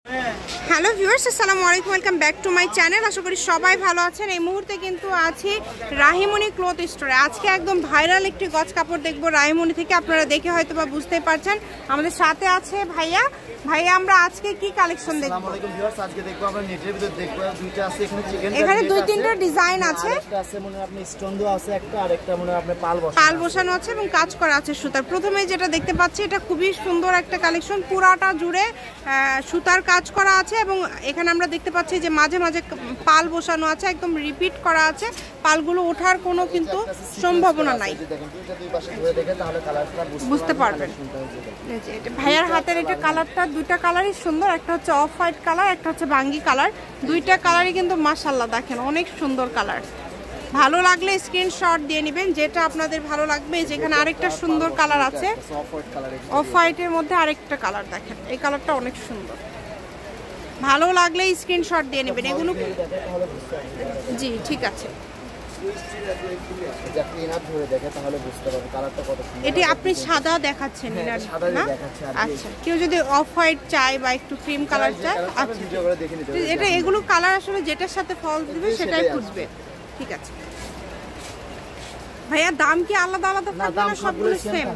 Hello viewers, আসসালামু আলাইকুম, welcome back to my channel. আশা করি সবাই ভালো আছেন। এই মুহূর্তে কিন্তু আছি রাহিমণি ক্লথ স্টোরে। আজকে একদম ভাইরাল একটি গজ কাপড় দেখবো রাহিমণি থেকে। আপনারা দেখে হয়তো বা বুঝতেই পারছেন। আমাদের সাথে আছে ভাইয়া। ভাইয়া, আমরা আজকে কি কালেকশন দেখব? আসসালামু আলাইকুম ভিউয়ার্স, আজকে দেখবো আমরা নেটের ভিতর দেখবো দুইটা আছে এখানে চিকেন। এখানে দুই তিনটা ডিজাইন আছে। একটা আছে মনে হয় আপনি স্টোন দেওয়া আছে একটা, আর একটা মনে হয় আপনি পাল বসানো আছে এবং কাজ করা আছে সুতার। প্রথমে যেটা দেখতে পাচ্ছি এটা খুবই সুন্দর একটা কালেকশন, পুরাটা জুড়ে সুতার কাজ করা আছে এবং এখানে আমরা দেখতে পাচ্ছি যে মাঝে মাঝে পাল বসানো আছে, একদম রিপিট করা আছে। পালগুলো ওঠার কোনো কিন্তু সম্ভাবনা নাই, বুঝতে পারবেন। ভাইয়ার হাতের এটা কালারটা, দুইটা কালারই সুন্দর। একটা হচ্ছে অফ হোয়াইট কালার, একটা হচ্ছে বাঙ্গি কালার। দুইটা কালারই কিন্তু মাশাআল্লাহ দেখেন অনেক সুন্দর কালার। ভালো লাগলে স্ক্রিনশট দিয়ে নেবেন যেটা আপনাদের ভালো লাগবে। যেখানে আরেকটা সুন্দর কালার আছে অফ হোয়াইটের মধ্যে, আরেকটা কালার দেখেন, এই কালারটা অনেক সুন্দর। ভালো লাগলে স্ক্রিনশট দিয়ে নেবেন এগুলো। জি ঠিক আছে, এটি আপনি সাদা দেখাচ্ছেন না? আচ্ছা, কেউ যদি অফ হোয়াইট চায় বা একটু ক্রিম কালার চায়, আচ্ছা এটা এগুলো কালার আসলে যেটার সাথে ফল দিবে সেটাই খুঁজবে। ঠিক আছে ভাইয়া, দাম কি আলাদা আলাদা থাকবে না সবগুলো সেম?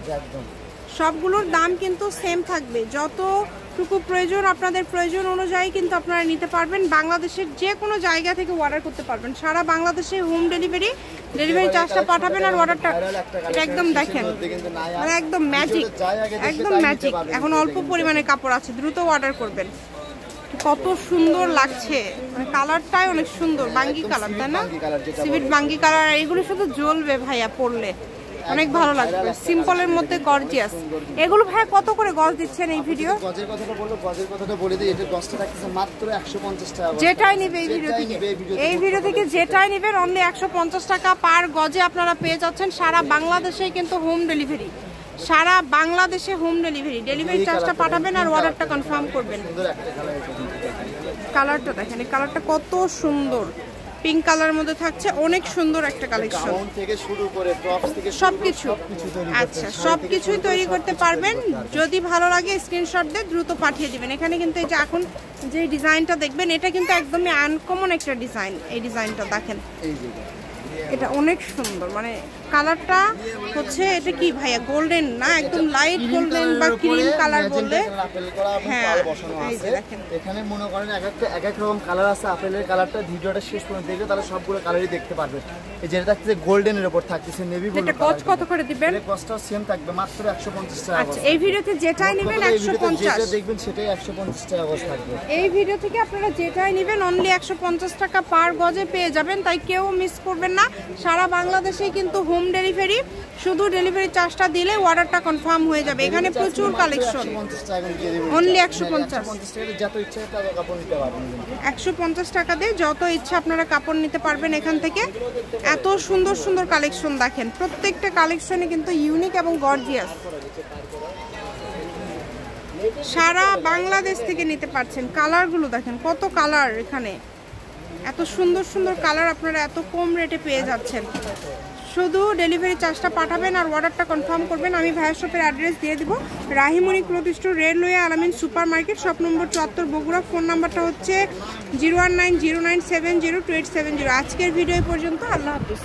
সবগুলোর দাম কিন্তু সেম থাকবে। যতটুকু প্রয়োজন আপনাদের প্রয়োজন অনুযায়ী কিন্তু আপনারা নিতে পারবেন। বাংলাদেশের যে কোনো জায়গা থেকে অর্ডার করতে পারবেন। সারা বাংলাদেশে হোম ডেলিভারি চার্জটা পাঠাবেন। আর অর্ডারটা এটা একদম দেখেন মানে একদম ম্যাজিক, একদম ম্যাজিক। এখন অল্প পরিমাণে কাপড় আছে, দ্রুত অর্ডার করবেন। কত সুন্দর লাগছে, মানে কালারটাই অনেক সুন্দর। বাঙ্গি কালার, তাই না? সিভিট বাঙ্গি কালার। এগুলো শুধু জ্বলবে ভাইয়া পরলে, অনেক ভালো লাগবে। সিম্পলের মধ্যে গর্জিয়াস। এগুলো ভাই কত করে গজ দিচ্ছেন এই ভিডিও? গজের কথাটা বলবো, গজের কথাটা বলে দিই। এটা গজটা রাখতেছে মাত্র 150 টাকা। যেটাই নেবে এই ভিডিও থেকে যেটাই নেবেন অনলি 150 টাকা পার গজে আপনারা পেয়ে যাচ্ছেন। সারা বাংলাদেশেই কিন্তু হোম ডেলিভারি, সারা বাংলাদেশে হোম ডেলিভারি চার্জটা পাঠাবেন আর অর্ডারটা কনফার্ম করবেন। কালারটা দেখেন, এই কালারটা কত সুন্দর, পিঙ্ক কালারের মধ্যে থাকছে। অনেক সুন্দর একটা কালেকশন, গাউন থেকে শুরু করে টপস থেকে সবকিছু। আচ্ছা, সবকিছুই তৈরি করতে পারবেন। যদি ভালো লাগে স্ক্রিনশট দিয়ে দ্রুত পাঠিয়ে দিবেন। এখানে কিন্তু এই যে এখন যে ডিজাইনটা দেখবেন এটা কিন্তু একদমই আনকমন একটা ডিজাইন। এই ডিজাইনটা দেখেন, এটা অনেক সুন্দর। মানে কালারটা হচ্ছে, এটা কি ভাইয়া গোল্ডেন না, একদম লাইট গোল্ডেন বা ক্রিম কালার বললে। হ্যাঁ এই যে দেখেন, এখানে মনে করেন এক এক রকম কালার আছে। আপেলের কালারটা ভিডিওটা শেষ পর্যন্ত দেখলে তাহলে সবগুলো কালারই দেখতে পারবে। এই যেটা থাকছে গোল্ডেনের উপর থাকতেছে নেভি ব্লু। এটা কত করে দিবেন? এর কস্টটাও সেম থাকবে, মাত্র 150 টাকা। আচ্ছা, এই ভিডিওতে যেটাই নেবেন 150, যেটা দেখবেন সেটাই 150 টাকা গজ থাকবে। এই ভিডিও থেকে আপনারা যেটাই নেবেন অনলি 150 টাকা পার গজে পেয়ে যাবেন। তাই কেউ মিস করবেন না। সারা বাংলাদেশেই কিন্তু হোম ডেলিভারি, শুধু ডেলিভারি চার্জটা দিলে অর্ডারটা কনফার্ম হয়ে যাবে। এখানে প্রচুর কালেকশন, অনলি 150 টাকা দিয়ে যত ইচ্ছা আপনারা কাপড় নিতে পারবেন এখান থেকে। এত সুন্দর সুন্দর কালেকশন দেখেন, প্রত্যেকটা কালেকশনে কিন্তু ইউনিক এবং গর্জিয়াস। সারা বাংলাদেশ থেকে নিতে পারছেন। কালারগুলো দেখেন, কত কালার এখানে, এত সুন্দর সুন্দর কালার আপনারা এত কম রেটে পেয়ে যাচ্ছেন। শুধু ডেলিভারি চার্জটা পাঠাবেন আর অর্ডারটা কনফার্ম করবেন। আমি ভাইয়া শপের অ্যাড্রেস দিয়ে দিব, রাহিমণি ক্লথ স্টোর, রেলওয়ে আলামিন super market, shop number 74, Bogura. Phone নাম্বারটা হচ্ছে 01909702870। আজকের ভিডিও পর্যন্ত, আল্লাহ হাফিজ।